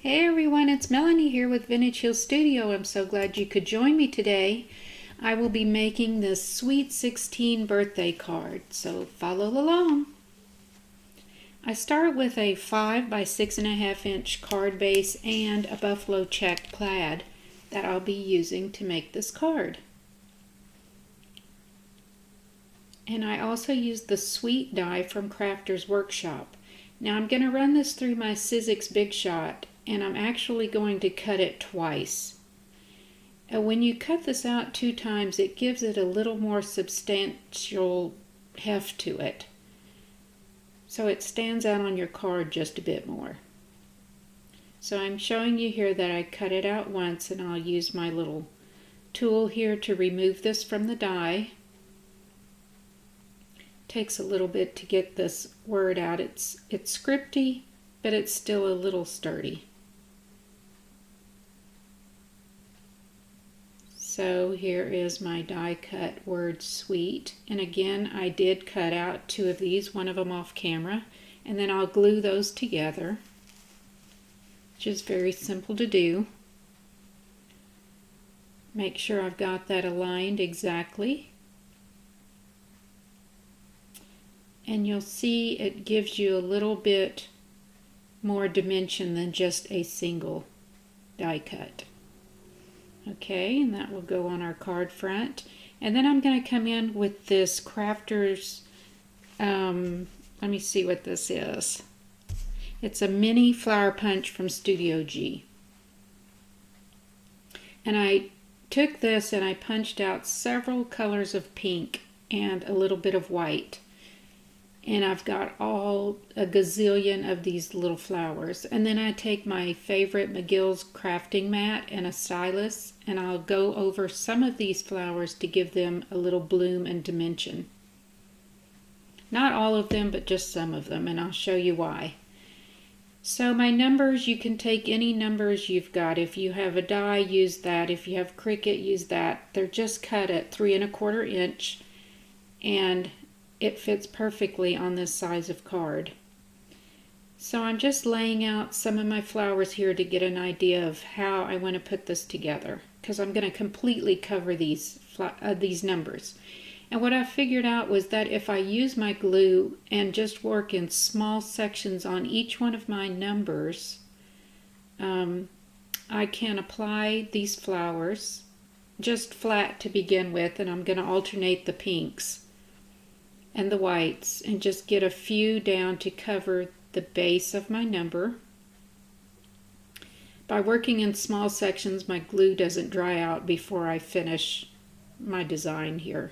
Hey everyone, it's Melanie here with Vintage Hill Studio. I'm so glad you could join me today. I will be making this Sweet 16 birthday card, so follow along. I start with a 5 by 6.5 inch card base and a buffalo check plaid that I'll be using to make this card. And I also use the sweet die from Crafter's Workshop. Now I'm going to run this through my Sizzix Big Shot, and I'm actually going to cut it twice. When you cut this out 2 times, it gives it a little more substantial heft to it. So it stands out on your card just a bit more. So I'm showing you here that I cut it out once, and I'll use my little tool here to remove this from the die. Takes a little bit to get this word out. It's scripty, but it's still a little sturdy. So here is my die cut word sweet, and again I did cut out 2 of these, one of them off camera, and then I'll glue those together, which is very simple to do. Make sure I've got that aligned exactly. And you'll see it gives you a little bit more dimension than just a single die cut. Okay, and that will go on our card front. And then I'm going to come in with this Crafter's, let me see what this is. It's a mini flower punch from Studio G. And I took this and I punched out several colors of pink and a little bit of white. And I've got a gazillion of these little flowers. And then I take my favorite McGill's crafting mat and a stylus, and I'll go over some of these flowers to give them a little bloom and dimension. Not all of them, but just some of them, and I'll show you why. So my numbers, you can take any numbers you've got. If you have a die, use that. If you have Cricut, use that. They're just cut at 3 1/4 inch, and it fits perfectly on this size of card. So I'm just laying out some of my flowers here to get an idea of how I want to put this together, because I'm going to completely cover these numbers. And what I figured out was that if I use my glue and just work in small sections on each one of my numbers, I can apply these flowers just flat to begin with, and I'm going to alternate the pinks and the whites and just get a few down to cover the base of my number. By working in small sections, my glue doesn't dry out before I finish my design here.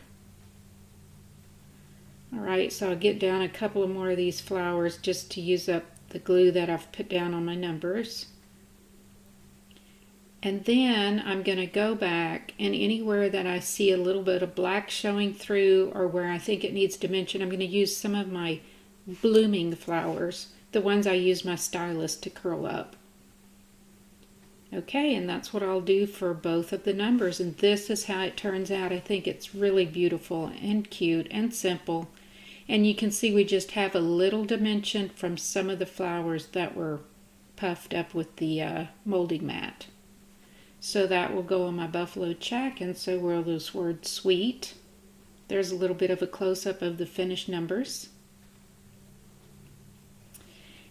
Alright, so I'll get down a couple of more of these flowers just to use up the glue that I've put down on my numbers. And then I'm going to go back, and anywhere that I see a little bit of black showing through or where I think it needs dimension, I'm going to use some of my blooming flowers, the ones I use my stylus to curl up. Okay, and that's what I'll do for both of the numbers, and this is how it turns out. I think it's really beautiful and cute and simple, and you can see we just have a little dimension from some of the flowers that were puffed up with the molding mat. So that will go on my buffalo check, and so will this word sweet. There's a little bit of a close-up of the finished numbers.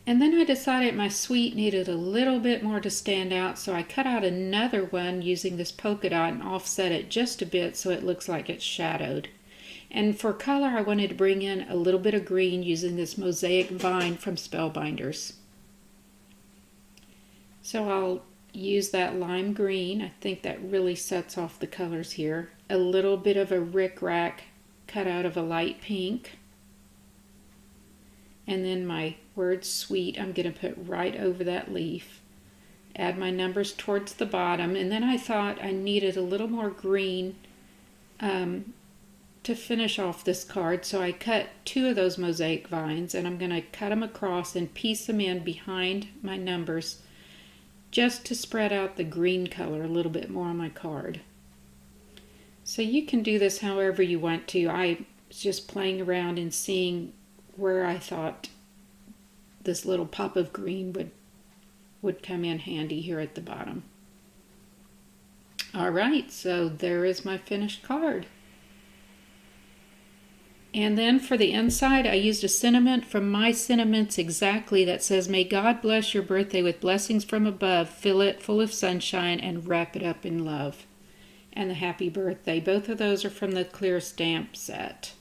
And then I decided my sweet needed a little bit more to stand out, so I cut out another one using this polka dot and offset it just a bit so it looks like it's shadowed. And for color, I wanted to bring in a little bit of green using this mosaic vine from Spellbinders. So I'll use that lime green. I think that really sets off the colors here. A little bit of a rickrack cut out of a light pink. And then my word sweet I'm going to put right over that leaf. Add my numbers towards the bottom, and then I thought I needed a little more green to finish off this card, so I cut 2 of those mosaic vines, and I'm going to cut them across and piece them in behind my numbers just to spread out the green color a little bit more on my card. So you can do this however you want to. I was just playing around and seeing where I thought this little pop of green would would come in handy here at the bottom. Alright, so there is my finished card. And then for the inside, I used a sentiment from My Sentiments Exactly that says, "May God bless your birthday with blessings from above, fill it full of sunshine, and wrap it up in love." And the happy birthday. Both of those are from the clear stamp set.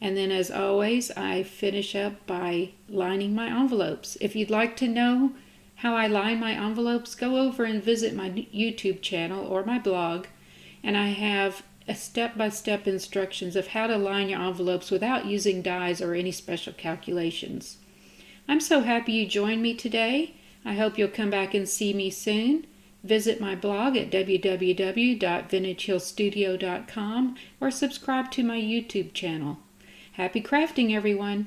And then as always, I finish up by lining my envelopes. If you'd like to know how I line my envelopes, go over and visit my YouTube channel or my blog, and I have a step-by-step instructions of how to line your envelopes without using dies or any special calculations. I'm so happy you joined me today. I hope you'll come back and see me soon. Visit my blog at www.vintagehillstudio.com or subscribe to my YouTube channel. Happy crafting, everyone!